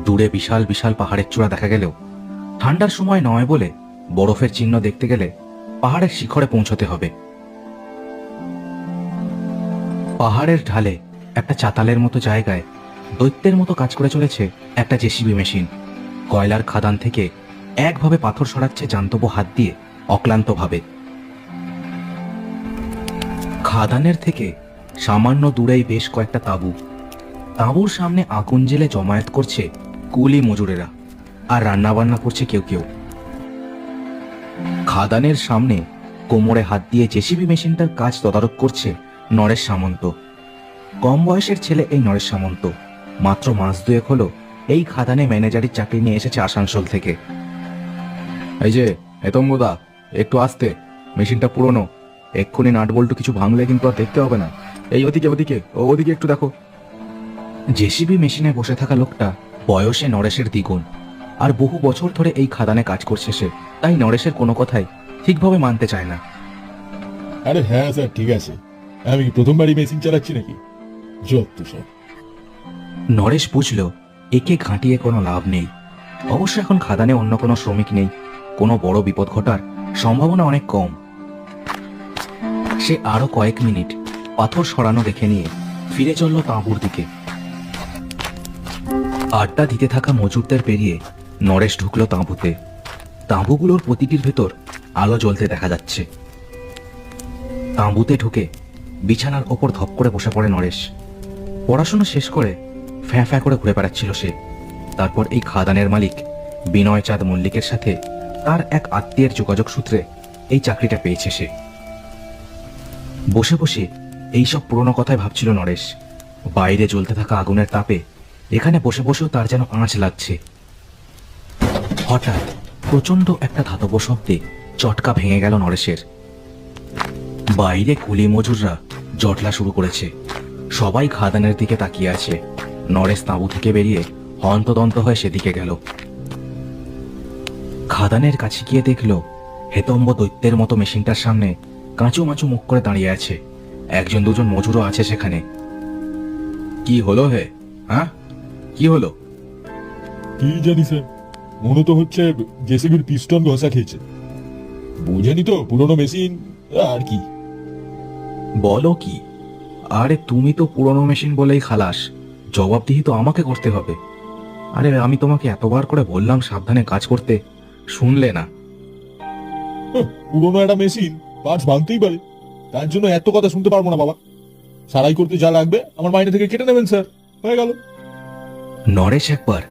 দূরে বিশাল বিশাল পাহাড়ের চূড়া দেখা গেলেও ঠান্ডার সময় নয় বলে বরফের চিহ্ন দেখতে গেলে পাহাড়ের শিখরে পৌঁছতে হবে। পাহাড়ের ঢালে একটা চাতালের মতো জায়গায় দৈত্যের মতো কাজ করে চলেছে একটা জেসিবি মেশিন। কয়লার খাদান থেকে একভাবে পাথর সরাচ্ছে জান্তব হাত দিয়ে অক্লান্তভাবে। খাদানের থেকে সামান্য দূরেই বেশ কয়েকটা তাঁবু। তাঁবুর সামনে আগুন জেলে জমায়েত করছে কুলি মজুরেরা, আর রান্নাবান্না করছে কেউ কেউ। খাদানের সামনে কোমরে হাত দিয়ে জেসিবি মেশিনটার কাজ তদারক করছে নরেশ সামন্ত। কম বয়সের ছেলে এই নরেশ সামন্ত। মাত্র মাস দুয়েক হলো এই খাদানে ম্যানেজারের চাকরি নিয়ে এসেছে আসানসোল থেকে। এই যে হেতম্বদা, একটু আস্তে, মেশিনটা পুরনো, এক্ষুনি নাট বল্টু কিছু ভাঙলে কিন্তু আর দেখতে হবে না। এই ওদিকে ওদিকে ওদিকে একটু দেখো। জেসিবি মেশিনে বসে থাকা লোকটা বয়সে নরেশের দ্বিগুণ, আর বহু বছর ধরে এই খাদানে কাজ করছে সে, তাই নরেশের কোনো কথাই ঠিকভাবে মানতে চায় না। আরে হ্যাঁ স্যার, ঠিক আছে, আমি প্রথমবারই মেশিন চালাচ্ছি নাকি, যত সব। নরেশ বুঝল একে ঘাঁটিয়ে কোনো লাভ নেই। অবশ্য এখন খাদানে অন্য কোনো শ্রমিক নেই, কোনো বড় বিপদ ঘটার সম্ভাবনা অনেক কম। সে আরো কয়েক মিনিট পাথর সরানো দেখে নিয়ে ফিরে চলল তাঁবুর দিকে। আড্ডা দিতে থাকা মজুরদের পেরিয়ে নরেশ ঢুকলো তাঁবুতে। তাঁবুগুলোর প্রতিটির ভেতর আলো জ্বলতে দেখা যাচ্ছে। তাঁবুতে ঢুকে বিছানার ওপর ধপ করে বসে পড়ে নরেশ। পড়াশোনা শেষ করে ফ্যাঁ ফ্যাঁ করে ঘুরে বেড়াচ্ছিল সে। তারপর এই খাদানের মালিক বিনয় চাঁদ মল্লিকের সাথে তার এক আত্মীয়ের যোগাযোগ সূত্রে এই চাকরিটা পেয়েছে সে। বসে বসে এইসব পুরনো কথাই ভাবছিল নরেশ। বাইরে জ্বলতে থাকা আগুনের তাপে এখানে বসে বসেও তার যেন আঁচ লাগছে। হঠাৎ প্রচন্ড একটা ধাতব শব্দে চটকা ভেঙে গেল নরেশের। বাইরে কুলি মজুররা জটলা শুরু করেছে। সবাই খাদানের দিকে তাকিয়ে আছে। নরেশ তাঁবু থেকে বেরিয়ে হন্তদন্ত হয়ে সেদিকে গেল। খাদানের কাছে গিয়ে দেখল হেতম্ব দৈত্যের মতো মেশিনটার সামনে কাঁচু মাচু মুখ করে দাঁড়িয়ে আছে। একজন দুজন মজুরও আছে সেখানে। কি হলো হে? হ্যাঁ, কি হলো? কি জানি স্যার, মনে তো হচ্ছে জেসিবির পিস্টন ঘষা খেয়েছে। বুঝেনি তো, পুরনো মেশিন আর কি। বলো কি? আরে তুমি তো পুরনো মেশিন বলেই খালাস, জবাবদিহি তো আমাকে করতে হবে। আরে আমি তোমাকে এতবার করে বললাম সাবধানে কাজ করতে, শুনলে না। পুরনো একটা মেশিন পার্টস ভাঙতেই পারে, তার জন্য এত কথা শুনতে পারবো না বাবা। সারাই করতে যা লাগবে আমার মাইনে থেকে কেটে নেবেন স্যার, হয়ে গেল। নরেশ একবার